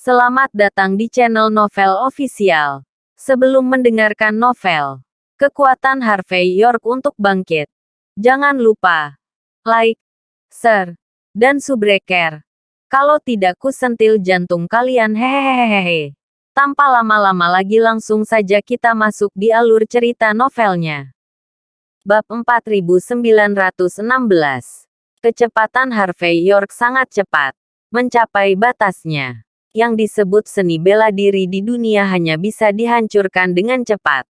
Selamat datang di channel Novel Official. Sebelum mendengarkan novel, kekuatan Harvey York untuk bangkit, jangan lupa like, share, dan subscribe. Kalau tidak kusentil jantung kalian hehehehe. Tanpa lama-lama lagi langsung saja kita masuk di alur cerita novelnya. Bab 4916. Kecepatan Harvey York sangat cepat, mencapai batasnya. Yang disebut seni bela diri di dunia hanya bisa dihancurkan dengan cepat.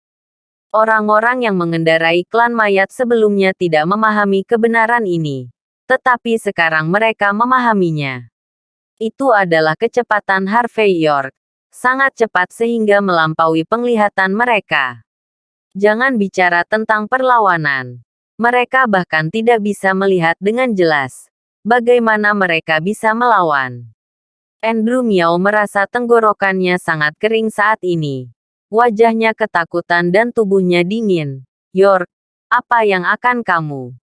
Orang-orang yang mengendarai klan mayat sebelumnya tidak memahami kebenaran ini. Tetapi sekarang mereka memahaminya. Itu adalah kecepatan Harvey York. Sangat cepat sehingga melampaui penglihatan mereka. Jangan bicara tentang perlawanan. Mereka bahkan tidak bisa melihat dengan jelas bagaimana mereka bisa melawan. Andrew Miao merasa tenggorokannya sangat kering saat ini. Wajahnya ketakutan dan tubuhnya dingin. York, apa yang akan kamu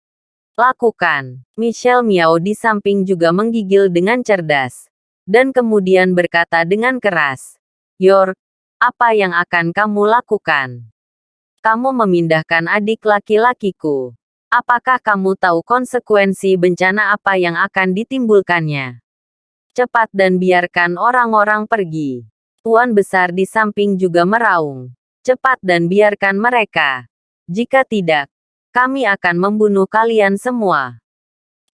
lakukan? Michelle Miao di samping juga menggigil dengan cerdas. Dan kemudian berkata dengan keras. York, apa yang akan kamu lakukan? Kamu memindahkan adik laki-lakiku. Apakah kamu tahu konsekuensi bencana apa yang akan ditimbulkannya? Cepat dan biarkan orang-orang pergi. Tuan besar di samping juga meraung. Cepat dan biarkan mereka. Jika tidak, kami akan membunuh kalian semua.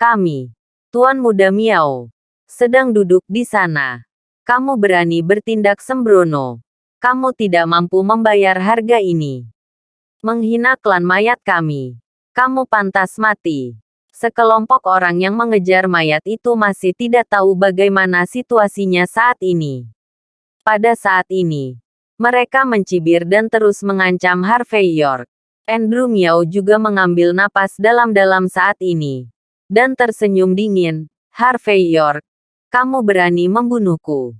Kami, Tuan Muda Miao, sedang duduk di sana. Kamu berani bertindak sembrono. Kamu tidak mampu membayar harga ini. Menghina klan mayat kami. Kamu pantas mati. Sekelompok orang yang mengejar mayat itu masih tidak tahu bagaimana situasinya saat ini. Pada saat ini, mereka mencibir dan terus mengancam Harvey York. Andrew Miao juga mengambil napas dalam-dalam saat ini. Dan tersenyum dingin. Harvey York, kamu berani membunuhku.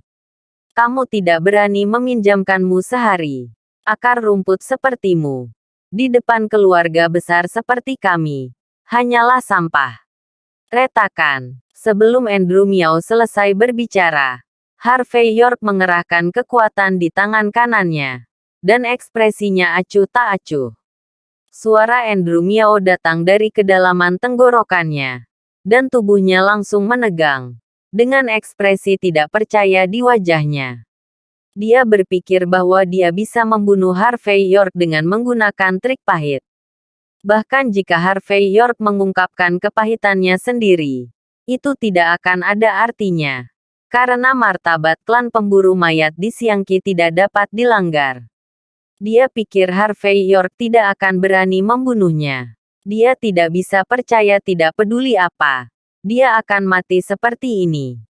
Kamu tidak berani meminjamkanmu sehari akar rumput sepertimu. Di depan keluarga besar seperti kami. Hanyalah sampah. Retakan. Sebelum Andrew Miao selesai berbicara, Harvey York mengerahkan kekuatan di tangan kanannya. Dan ekspresinya acuh tak acuh. Suara Andrew Miao datang dari kedalaman tenggorokannya. Dan tubuhnya langsung menegang. Dengan ekspresi tidak percaya di wajahnya. Dia berpikir bahwa dia bisa membunuh Harvey York dengan menggunakan trik pahit. Bahkan jika Harvey York mengungkapkan kepahitannya sendiri, itu tidak akan ada artinya. Karena martabat klan pemburu mayat di Xiangqi tidak dapat dilanggar. Dia pikir Harvey York tidak akan berani membunuhnya. Dia tidak bisa percaya tidak peduli apa. Dia akan mati seperti ini.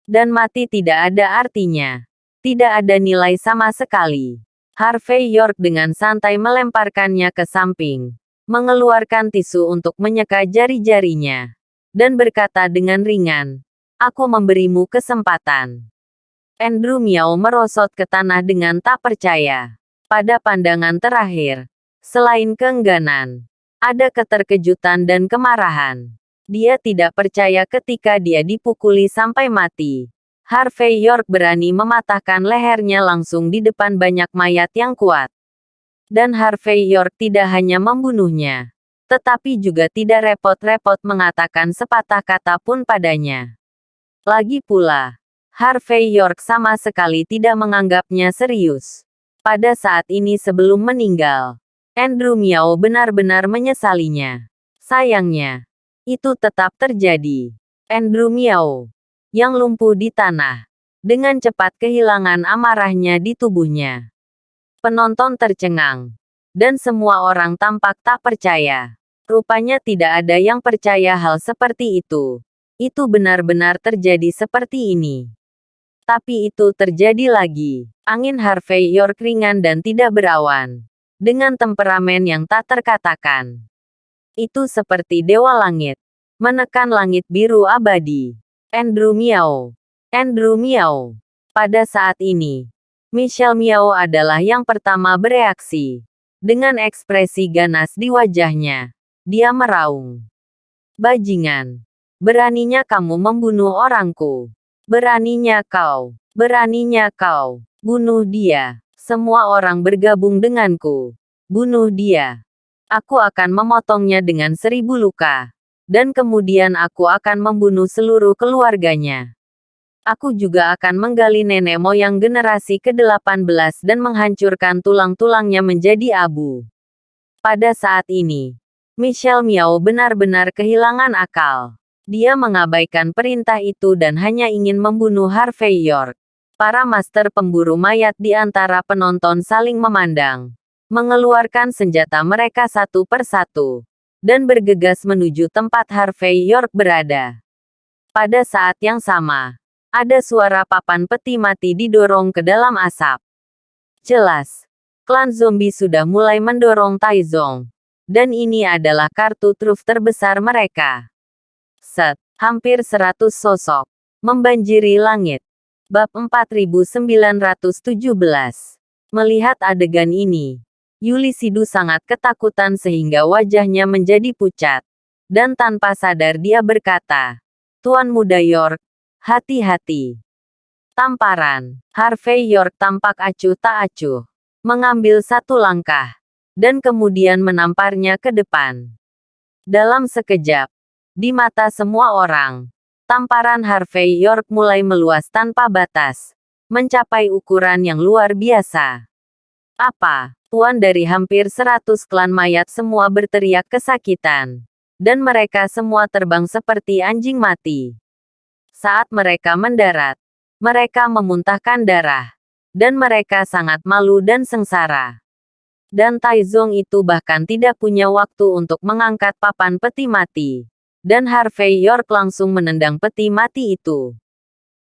Dan mati tidak ada artinya. Tidak ada nilai sama sekali. Harvey York dengan santai melemparkannya ke samping. Mengeluarkan tisu untuk menyeka jari-jarinya. Dan berkata dengan ringan, aku memberimu kesempatan. Andrew Miao merosot ke tanah dengan tak percaya. Pada pandangan terakhir, selain keengganan, ada keterkejutan dan kemarahan. Dia tidak percaya ketika dia dipukuli sampai mati. Harvey York berani mematahkan lehernya langsung di depan banyak mayat yang kuat. Dan Harvey York tidak hanya membunuhnya, tetapi juga tidak repot-repot mengatakan sepatah kata pun padanya. Lagi pula, Harvey York sama sekali tidak menganggapnya serius. Pada saat ini sebelum meninggal, Andrew Miao benar-benar menyesalinya. Sayangnya, itu tetap terjadi. Andrew Miao, yang lumpuh di tanah, dengan cepat kehilangan amarahnya di tubuhnya. Penonton tercengang. Dan semua orang tampak tak percaya. Rupanya tidak ada yang percaya hal seperti itu. Itu benar-benar terjadi seperti ini. Tapi itu terjadi lagi. Angin Harvey York ringan dan tidak berawan. Dengan temperamen yang tak terkatakan. Itu seperti dewa langit. Menekan langit biru abadi. Andrew Miao. Andrew Miao. Pada saat ini, Michelle Miao adalah yang pertama bereaksi. Dengan ekspresi ganas di wajahnya, dia meraung. Bajingan. Beraninya kamu membunuh orangku. Beraninya kau. Beraninya kau bunuh dia. Semua orang bergabung denganku. Bunuh dia. Aku akan memotongnya dengan 1000 luka. Dan kemudian aku akan membunuh seluruh keluarganya. Aku juga akan menggali nenek moyang generasi ke-18 dan menghancurkan tulang-tulangnya menjadi abu. Pada saat ini, Michelle Miao benar-benar kehilangan akal. Dia mengabaikan perintah itu dan hanya ingin membunuh Harvey York. Para master pemburu mayat di antara penonton saling memandang, mengeluarkan senjata mereka satu persatu, dan bergegas menuju tempat Harvey York berada. Pada saat yang sama, ada suara papan peti mati didorong ke dalam asap. Jelas, klan zombie sudah mulai mendorong Taizong. Dan ini adalah kartu truf terbesar mereka. Set, hampir 100 sosok, membanjiri langit. Bab 4917. Melihat adegan ini, Yulisidu sangat ketakutan sehingga wajahnya menjadi pucat. Dan tanpa sadar dia berkata, "Tuan Muda York, hati-hati." Tamparan. Harvey York tampak acuh tak acuh. Mengambil satu langkah. Dan kemudian menamparnya ke depan. Dalam sekejap, di mata semua orang, tamparan Harvey York mulai meluas tanpa batas. Mencapai ukuran yang luar biasa. Apa? Tuan dari hampir 100 klan mayat semua berteriak kesakitan. Dan mereka semua terbang seperti anjing mati. Saat mereka mendarat, mereka memuntahkan darah. Dan mereka sangat malu dan sengsara. Dan Taizong itu bahkan tidak punya waktu untuk mengangkat papan peti mati. Dan Harvey York langsung menendang peti mati itu.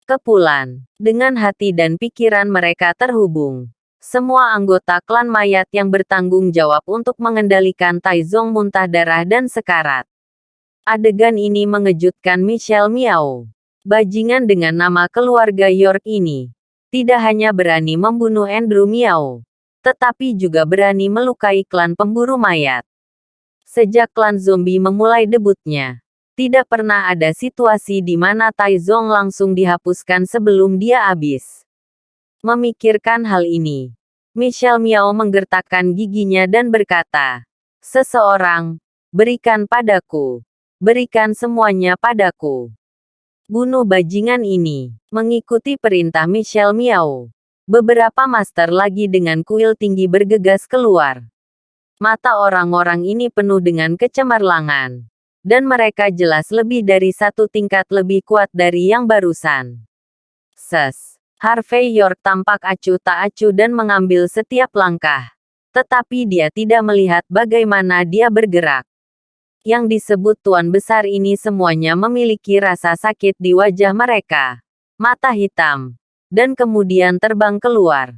Kepulan. Dengan hati dan pikiran mereka terhubung. Semua anggota klan mayat yang bertanggung jawab untuk mengendalikan Taizong muntah darah dan sekarat. Adegan ini mengejutkan Michelle Miao. Bajingan dengan nama keluarga York ini tidak hanya berani membunuh Andrew Miao, tetapi juga berani melukai klan pemburu mayat. Sejak klan zombie memulai debutnya, tidak pernah ada situasi di mana Taizong langsung dihapuskan sebelum dia habis. Memikirkan hal ini, Michelle Miao menggertakkan giginya dan berkata, "Seseorang, berikan padaku. Berikan semuanya padaku. Bunuh bajingan ini." Mengikuti perintah Michelle Miao, beberapa master lagi dengan kuil tinggi bergegas keluar. Mata orang-orang ini penuh dengan kecemerlangan. Dan mereka jelas lebih dari satu tingkat lebih kuat dari yang barusan. Harvey York tampak acuh tak acuh dan mengambil setiap langkah. Tetapi dia tidak melihat bagaimana dia bergerak. Yang disebut Tuan Besar ini semuanya memiliki rasa sakit di wajah mereka. Mata hitam. Dan kemudian terbang keluar.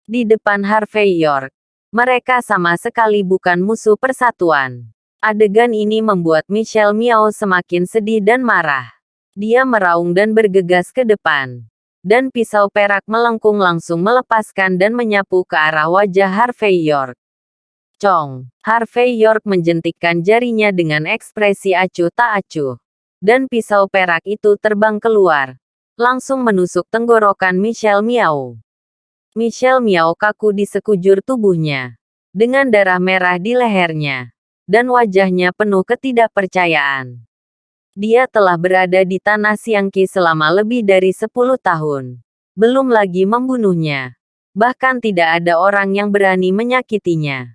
Di depan Harvey York, mereka sama sekali bukan musuh persatuan. Adegan ini membuat Michelle Miao semakin sedih dan marah. Dia meraung dan bergegas ke depan. Dan pisau perak melengkung langsung melepaskan dan menyapu ke arah wajah Harvey York. Cong. Harvey York menjentikkan jarinya dengan ekspresi acuh tak acuh. Dan pisau perak itu terbang keluar. Langsung menusuk tenggorokan Michelle Miao. Michelle Miao kaku di sekujur tubuhnya. Dengan darah merah di lehernya. Dan wajahnya penuh ketidakpercayaan. Dia telah berada di tanah Xiangqi selama lebih dari 10 tahun. Belum lagi membunuhnya. Bahkan tidak ada orang yang berani menyakitinya.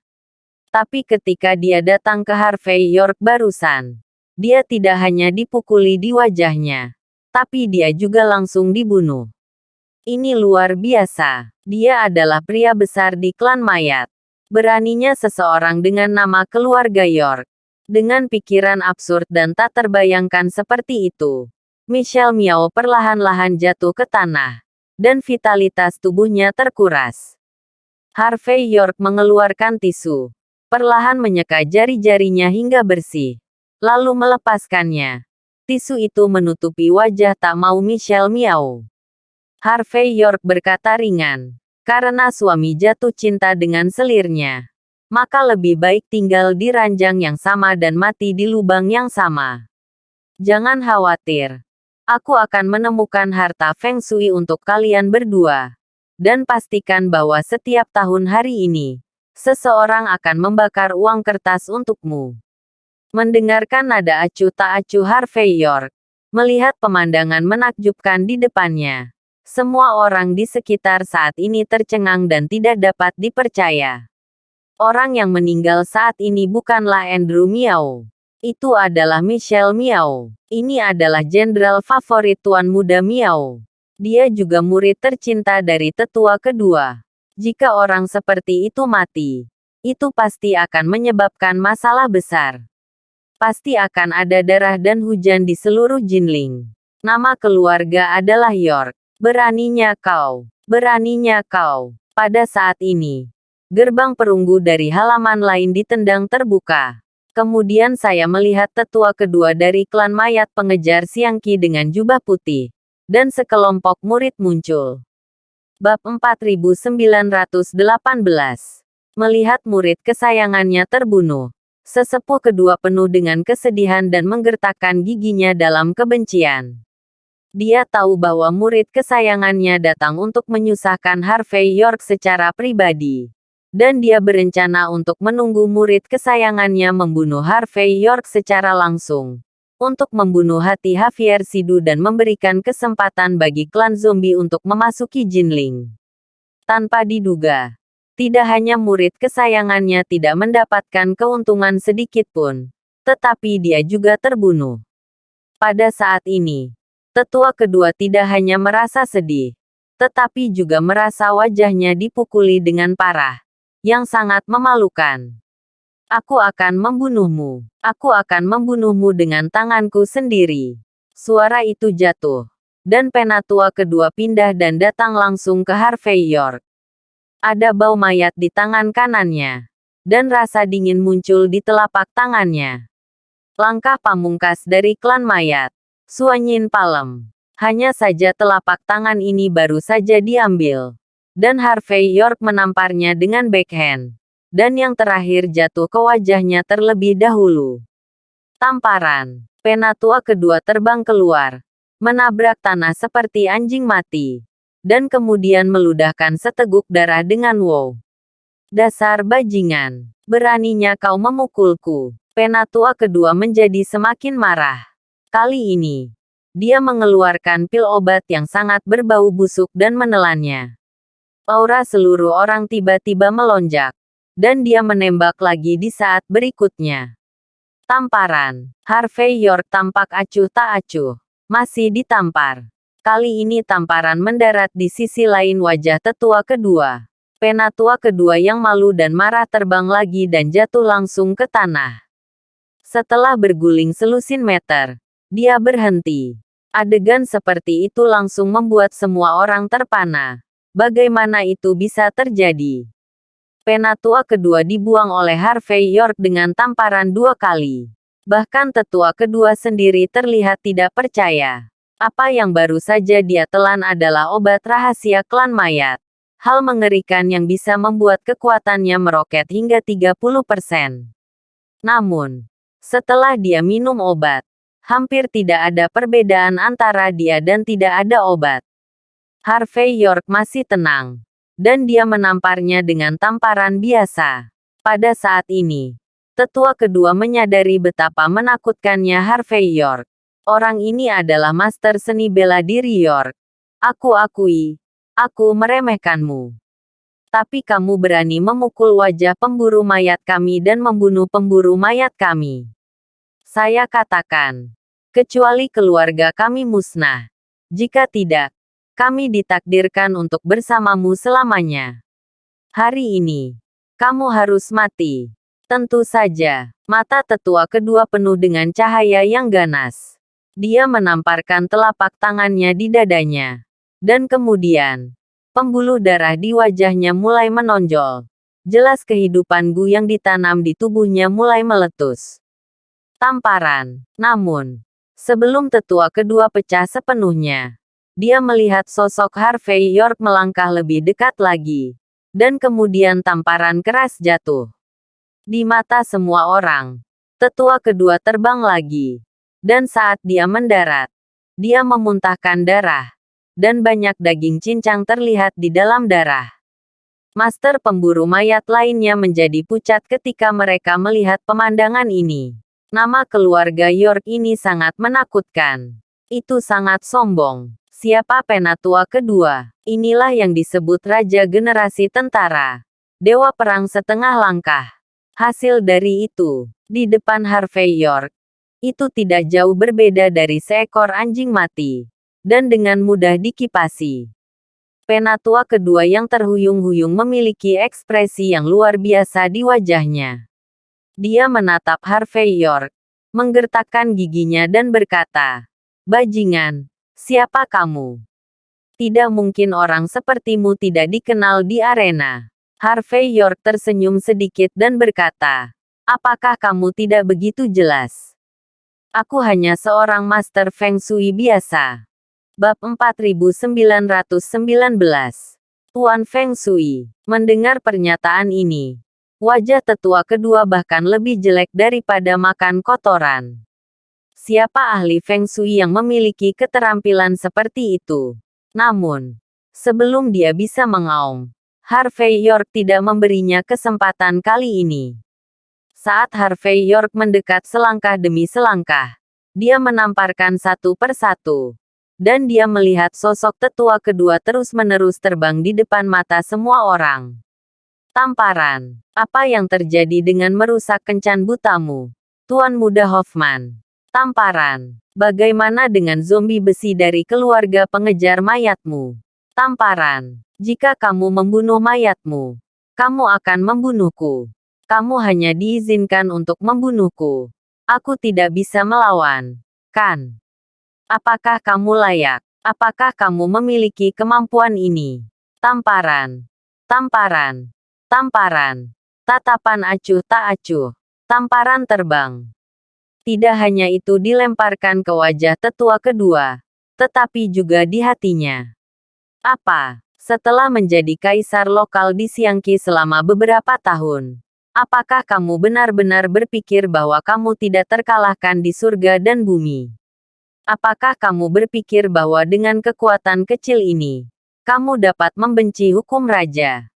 Tapi ketika dia datang ke Harvey York barusan, dia tidak hanya dipukuli di wajahnya, tapi dia juga langsung dibunuh. Ini luar biasa. Dia adalah pria besar di klan mayat. Beraninya seseorang dengan nama keluarga York. Dengan pikiran absurd dan tak terbayangkan seperti itu, Michelle Miao perlahan-lahan jatuh ke tanah. Dan vitalitas tubuhnya terkuras. Harvey York mengeluarkan tisu. Perlahan menyeka jari-jarinya hingga bersih. Lalu melepaskannya. Tisu itu menutupi wajah tak mau Michelle Miao. Harvey York berkata ringan. Karena suami jatuh cinta dengan selirnya, maka lebih baik tinggal di ranjang yang sama dan mati di lubang yang sama. Jangan khawatir. Aku akan menemukan harta Feng Shui untuk kalian berdua. Dan pastikan bahwa setiap tahun hari ini, seseorang akan membakar uang kertas untukmu. Mendengarkan nada acuh tak acuh Harvey York, melihat pemandangan menakjubkan di depannya. Semua orang di sekitar saat ini tercengang dan tidak dapat dipercaya. Orang yang meninggal saat ini bukanlah Andrew Miao. Itu adalah Michelle Miao. Ini adalah jenderal favorit Tuan Muda Miao. Dia juga murid tercinta dari tetua kedua. Jika orang seperti itu mati, itu pasti akan menyebabkan masalah besar. Pasti akan ada darah dan hujan di seluruh Jinling. Nama keluarga adalah York. Beraninya kau. Beraninya kau. Pada saat ini, gerbang perunggu dari halaman lain ditendang terbuka. Kemudian saya melihat tetua kedua dari klan mayat pengejar Xiangqi dengan jubah putih. Dan sekelompok murid muncul. Bab 4918. Melihat murid kesayangannya terbunuh. Sesepuh kedua penuh dengan kesedihan dan menggertakkan giginya dalam kebencian. Dia tahu bahwa murid kesayangannya datang untuk menyusahkan Harvey York secara pribadi. Dan dia berencana untuk menunggu murid kesayangannya membunuh Harvey York secara langsung. Untuk membunuh hati Javier Sidu dan memberikan kesempatan bagi klan zombie untuk memasuki Jinling. Tanpa diduga. Tidak hanya murid kesayangannya tidak mendapatkan keuntungan sedikit pun, tetapi dia juga terbunuh. Pada saat ini, tetua kedua tidak hanya merasa sedih, tetapi juga merasa wajahnya dipukuli dengan parah, yang sangat memalukan. Aku akan membunuhmu. Aku akan membunuhmu dengan tanganku sendiri. Suara itu jatuh, dan penatua kedua pindah dan datang langsung ke Harvey York. Ada bau mayat di tangan kanannya. Dan rasa dingin muncul di telapak tangannya. Langkah pamungkas dari klan mayat. Suanyin Palem. Hanya saja telapak tangan ini baru saja diambil. Dan Harvey York menamparnya dengan backhand. Dan yang terakhir jatuh ke wajahnya terlebih dahulu. Tamparan. Penatua kedua terbang keluar. Menabrak tanah seperti anjing mati. Dan kemudian meludahkan seteguk darah dengan wow. Dasar bajingan. Beraninya kau memukulku. Penatua kedua menjadi semakin marah. Kali ini, dia mengeluarkan pil obat yang sangat berbau busuk dan menelannya. Aura seluruh orang tiba-tiba melonjak. Dan dia menembak lagi di saat berikutnya. Tamparan. Harvey York tampak acuh tak acuh. Masih ditampar. Kali ini tamparan mendarat di sisi lain wajah tetua kedua. Penatua kedua yang malu dan marah terbang lagi dan jatuh langsung ke tanah. Setelah berguling selusin meter, dia berhenti. Adegan seperti itu langsung membuat semua orang terpana. Bagaimana itu bisa terjadi? Penatua kedua dibuang oleh Harvey York dengan tamparan 2 kali. Bahkan tetua kedua sendiri terlihat tidak percaya. Apa yang baru saja dia telan adalah obat rahasia klan mayat. Hal mengerikan yang bisa membuat kekuatannya meroket hingga 30%. Namun, setelah dia minum obat, hampir tidak ada perbedaan antara dia dan tidak ada obat. Harvey York masih tenang. Dan dia menamparnya dengan tamparan biasa. Pada saat ini, tetua kedua menyadari betapa menakutkannya Harvey York. Orang ini adalah master seni bela diri York. Aku akui, aku meremehkanmu. Tapi kamu berani memukul wajah pemburu mayat kami dan membunuh pemburu mayat kami. Saya katakan, kecuali keluarga kami musnah. Jika tidak, kami ditakdirkan untuk bersamamu selamanya. Hari ini, kamu harus mati. Tentu saja, mata tetua kedua penuh dengan cahaya yang ganas. Dia menamparkan telapak tangannya di dadanya. Dan kemudian, pembuluh darah di wajahnya mulai menonjol. Jelas kehidupan Gu yang ditanam di tubuhnya mulai meletus. Tamparan. Namun, sebelum tetua kedua pecah sepenuhnya, dia melihat sosok Harvey York melangkah lebih dekat lagi. Dan kemudian tamparan keras jatuh. Di mata semua orang, tetua kedua terbang lagi. Dan saat dia mendarat, Dia memuntahkan darah, dan banyak daging cincang terlihat di dalam darah. Master pemburu mayat lainnya menjadi pucat ketika mereka melihat pemandangan ini. Nama keluarga York ini sangat menakutkan. Itu sangat sombong. Siapa penatua kedua? Inilah yang disebut Raja Generasi Tentara. Dewa Perang setengah langkah. Hasil dari itu, di depan Harvey York, itu tidak jauh berbeda dari seekor anjing mati. Dan dengan mudah dikipasi. Penatua kedua yang terhuyung-huyung memiliki ekspresi yang luar biasa di wajahnya. Dia menatap Harvey York, menggertakkan giginya dan berkata, "Bajingan, siapa kamu? Tidak mungkin orang sepertimu tidak dikenal di arena." Harvey York tersenyum sedikit dan berkata, "Apakah kamu tidak begitu jelas? Aku hanya seorang master Feng Shui biasa." Bab 4919. Tuan Feng Shui. Mendengar pernyataan ini, wajah tetua kedua bahkan lebih jelek daripada makan kotoran. Siapa ahli Feng Shui yang memiliki keterampilan seperti itu? Namun, sebelum dia bisa mengaum, Harvey York tidak memberinya kesempatan kali ini. Saat Harvey York mendekat selangkah demi selangkah, dia menamparkan satu persatu. Dan dia melihat sosok tetua kedua terus-menerus terbang di depan mata semua orang. Tamparan. Apa yang terjadi dengan merusak kencan butamu, Tuan Muda Hoffman? Tamparan. Bagaimana dengan zombie besi dari keluarga pengejar mayatmu? Tamparan. Jika kamu membunuh mayatmu, kamu akan membunuhku. Kamu hanya diizinkan untuk membunuhku. Aku tidak bisa melawan, kan? Apakah kamu layak? Apakah kamu memiliki kemampuan ini? Tamparan. Tamparan. Tamparan. Tatapan acuh tak acuh. Tamparan terbang. Tidak hanya itu dilemparkan ke wajah tetua kedua, tetapi juga di hatinya. Apa? Setelah menjadi kaisar lokal di Xiangqi selama beberapa tahun, apakah kamu benar-benar berpikir bahwa kamu tidak terkalahkan di surga dan bumi? Apakah kamu berpikir bahwa dengan kekuatan kecil ini, kamu dapat membenci hukum raja?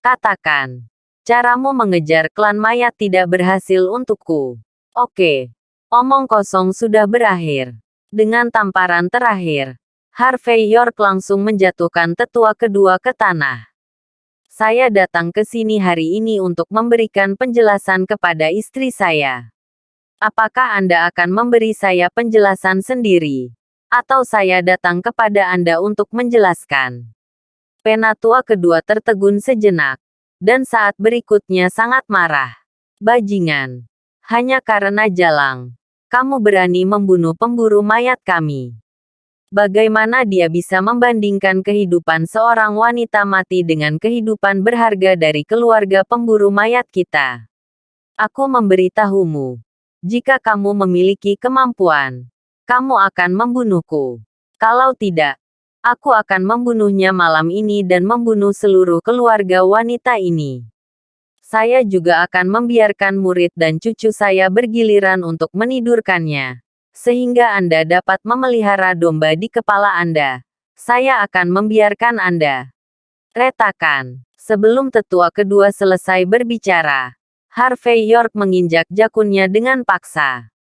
Katakan, caramu mengejar klan mayat tidak berhasil untukku. Oke, omong kosong sudah berakhir. Dengan tamparan terakhir, Harvey York langsung menjatuhkan tetua kedua ke tanah. Saya datang ke sini hari ini untuk memberikan penjelasan kepada istri saya. Apakah Anda akan memberi saya penjelasan sendiri? Atau saya datang kepada Anda untuk menjelaskan? Penatua kedua tertegun sejenak. Dan saat berikutnya sangat marah. Bajingan. Hanya karena jalang, kamu berani membunuh pemburu mayat kami. Bagaimana dia bisa membandingkan kehidupan seorang wanita mati dengan kehidupan berharga dari keluarga pemburu mayat kita? Aku memberitahumu. Jika kamu memiliki kemampuan, kamu akan membunuhku. Kalau tidak, aku akan membunuhnya malam ini dan membunuh seluruh keluarga wanita ini. Saya juga akan membiarkan murid dan cucu saya bergiliran untuk menidurkannya, sehingga Anda dapat memelihara domba di kepala Anda. Saya akan membiarkan Anda. Retakan. Sebelum tetua kedua selesai berbicara, Harvey York menginjak jakunnya dengan paksa.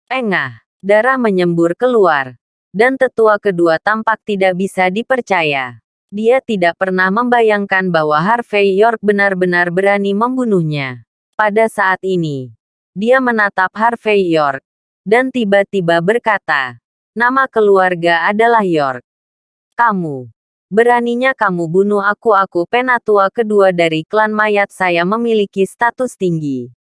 Engah, darah menyembur keluar. Dan tetua kedua tampak tidak bisa dipercaya. Dia tidak pernah membayangkan bahwa Harvey York benar-benar berani membunuhnya. Pada saat ini, dia menatap Harvey York. Dan tiba-tiba berkata, "Nama keluarga adalah York. Kamu. Beraninya kamu bunuh aku penatua kedua dari klan mayat saya memiliki status tinggi.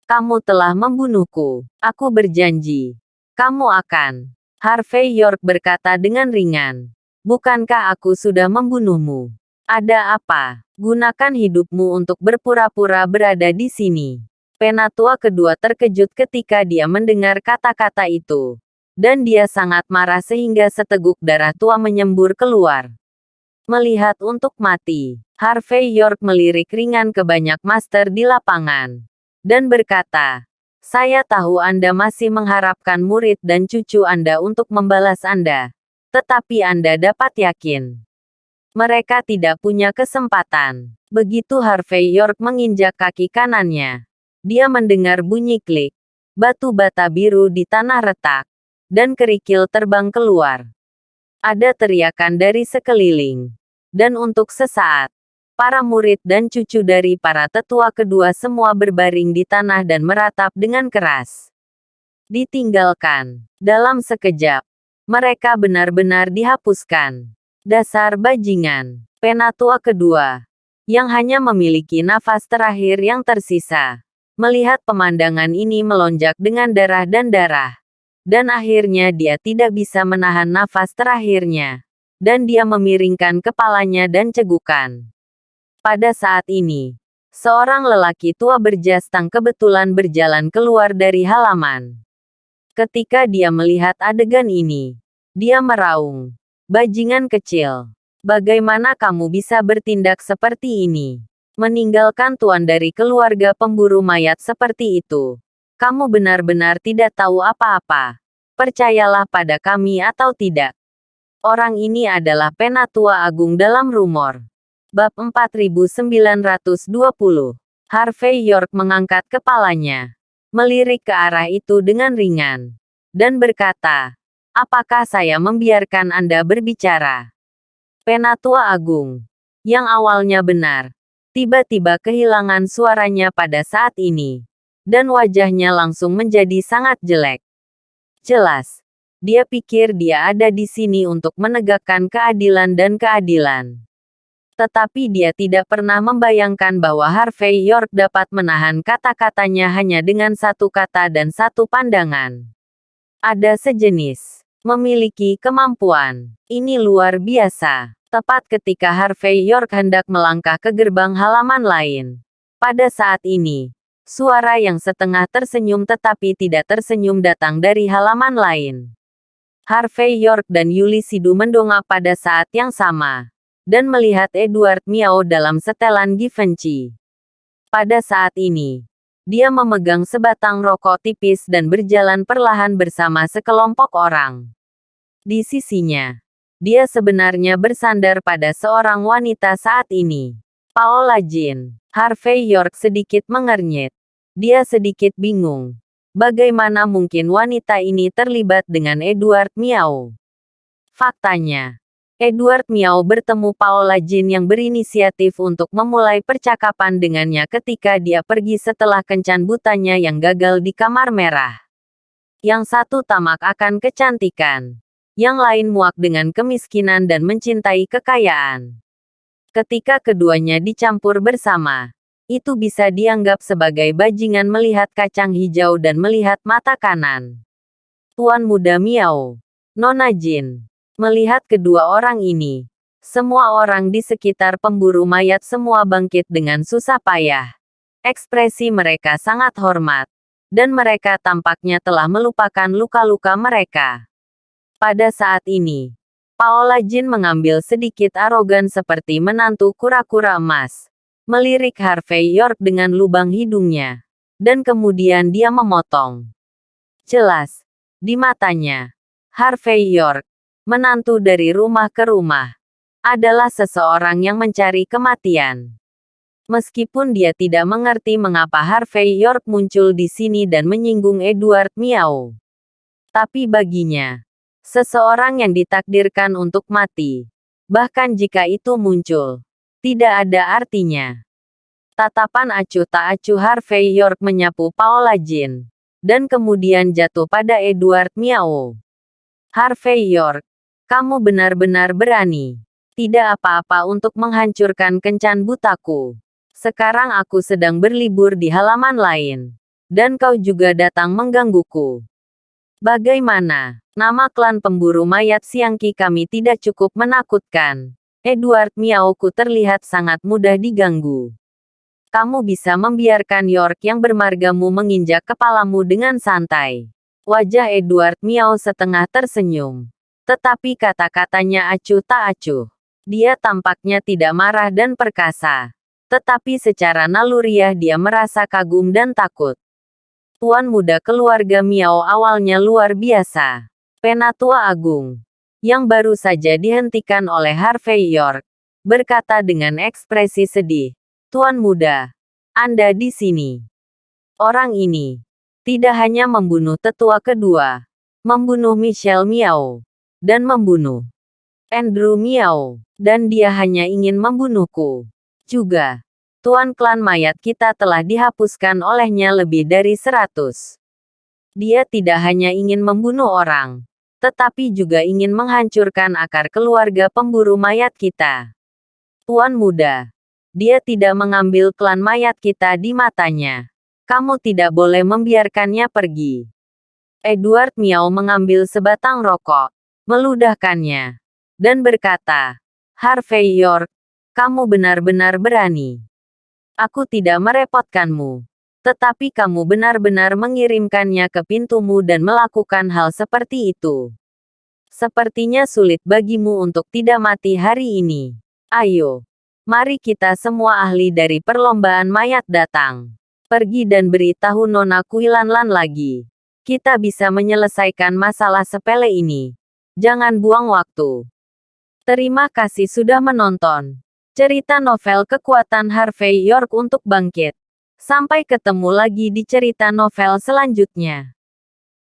Kamu telah membunuhku. Aku berjanji. Kamu akan." Harvey York berkata dengan ringan. "Bukankah aku sudah membunuhmu? Ada apa? Gunakan hidupmu untuk berpura-pura berada di sini." Penatua kedua terkejut ketika dia mendengar kata-kata itu. Dan dia sangat marah sehingga seteguk darah tua menyembur keluar. Melihat untuk mati, Harvey York melirik ringan ke banyak master di lapangan. Dan berkata, Saya tahu Anda masih mengharapkan murid dan cucu Anda untuk membalas Anda. Tetapi Anda dapat yakin. Mereka tidak punya kesempatan. Begitu Harvey York menginjak kaki kanannya. Dia mendengar bunyi klik. Batu bata biru di tanah retak. Dan kerikil terbang keluar. Ada teriakan dari sekeliling. Dan untuk sesaat, para murid dan cucu dari para tetua kedua semua berbaring di tanah dan meratap dengan keras. Ditinggalkan. Dalam sekejap, mereka benar-benar dihapuskan. Dasar bajingan. Penatua kedua, yang hanya memiliki nafas terakhir yang tersisa, melihat pemandangan ini melonjak dengan darah dan darah. Dan akhirnya dia tidak bisa menahan nafas terakhirnya. Dan dia memiringkan kepalanya dan cegukan. Pada saat ini, seorang lelaki tua berjas tang kebetulan berjalan keluar dari halaman. Ketika dia melihat adegan ini, dia meraung. Bajingan kecil. Bagaimana kamu bisa bertindak seperti ini? Meninggalkan tuan dari keluarga pemburu mayat seperti itu. Kamu benar-benar tidak tahu apa-apa. Percayalah pada kami atau tidak. Orang ini adalah Penatua Agung dalam rumor. Bab 4920. Harvey York mengangkat kepalanya. Melirik ke arah itu dengan ringan. Dan berkata, apakah saya membiarkan Anda berbicara? Penatua Agung, yang awalnya benar, tiba-tiba kehilangan suaranya pada saat ini. Dan wajahnya langsung menjadi sangat jelek. Jelas, dia pikir dia ada di sini untuk menegakkan keadilan dan keadilan. Tetapi dia tidak pernah membayangkan bahwa Harvey York dapat menahan kata-katanya hanya dengan satu kata dan satu pandangan. Ada sejenis. Memiliki kemampuan. Ini luar biasa. Tepat ketika Harvey York hendak melangkah ke gerbang halaman lain. Pada saat ini, suara yang setengah tersenyum tetapi tidak tersenyum datang dari halaman lain. Harvey York dan Yulisidu mendongak pada saat yang sama. Dan melihat Edward Miao dalam setelan Givenchy. Pada saat ini, dia memegang sebatang rokok tipis dan berjalan perlahan bersama sekelompok orang. Di sisinya, dia sebenarnya bersandar pada seorang wanita saat ini. Paola Jean. Harvey York sedikit mengernyit. Dia sedikit bingung. Bagaimana mungkin wanita ini terlibat dengan Edward Miao? Faktanya, Edward Miao bertemu Paola Jean yang berinisiatif untuk memulai percakapan dengannya ketika dia pergi setelah kencan butanya yang gagal di Kamar Merah. Yang satu tamak akan kecantikan. Yang lain muak dengan kemiskinan dan mencintai kekayaan. Ketika keduanya dicampur bersama, itu bisa dianggap sebagai bajingan melihat kacang hijau dan melihat mata kanan. Tuan Muda Miao, Nona Jean. Melihat kedua orang ini, semua orang di sekitar pemburu mayat semua bangkit dengan susah payah. Ekspresi mereka sangat hormat, dan mereka tampaknya telah melupakan luka-luka mereka. Pada saat ini, Paola Jean mengambil sedikit arogan seperti menantu kura-kura emas, melirik Harvey York dengan lubang hidungnya, dan kemudian dia memotong. Jelas, di matanya, Harvey York, menantu dari rumah ke rumah, adalah seseorang yang mencari kematian. Meskipun dia tidak mengerti mengapa Harvey York muncul di sini dan menyinggung Edward Miao. Tapi baginya, seseorang yang ditakdirkan untuk mati, bahkan jika itu muncul, tidak ada artinya. Tatapan acuh tak acuh Harvey York menyapu Paola Jean, dan kemudian jatuh pada Edward Miao. Harvey York, kamu benar-benar berani. Tidak apa-apa untuk menghancurkan kencan butaku. Sekarang aku sedang berlibur di halaman lain. Dan kau juga datang menggangguku. Bagaimana? Nama klan pemburu mayat Siangki kami tidak cukup menakutkan. Edward Miaoku terlihat sangat mudah diganggu. Kamu bisa membiarkan York yang bermargamu menginjak kepalamu dengan santai. Wajah Edward Miao setengah tersenyum. Tetapi kata-katanya acuh tak acuh. Dia tampaknya tidak marah dan perkasa. Tetapi secara naluriah dia merasa kagum dan takut. Tuan muda keluarga Miao awalnya luar biasa. Penatua Agung, yang baru saja dihentikan oleh Harvey York, berkata dengan ekspresi sedih, "Tuan muda, Anda di sini. Orang ini tidak hanya membunuh tetua kedua, membunuh Michelle Miao, dan membunuh Andrew Miao, dan dia hanya ingin membunuhku juga. Tuan klan mayat kita telah dihapuskan olehnya lebih dari 100. Dia tidak hanya ingin membunuh orang, tetapi juga ingin menghancurkan akar keluarga pemburu mayat kita. Tuan muda, dia tidak mengambil klan mayat kita di matanya. Kamu tidak boleh membiarkannya pergi." Edward Miao mengambil sebatang rokok, meludahkannya, dan berkata, "Harvey York, kamu benar-benar berani. Aku tidak merepotkanmu. Tetapi kamu benar-benar mengirimkannya ke pintumu dan melakukan hal seperti itu. Sepertinya sulit bagimu untuk tidak mati hari ini. Ayo, mari kita semua ahli dari perlombaan mayat datang. Pergi dan beritahu Nona Kuilanlan lagi. Kita bisa menyelesaikan masalah sepele ini. Jangan buang waktu." Terima kasih sudah menonton cerita novel Kekuatan Harvey York untuk Bangkit. Sampai ketemu lagi di cerita novel selanjutnya.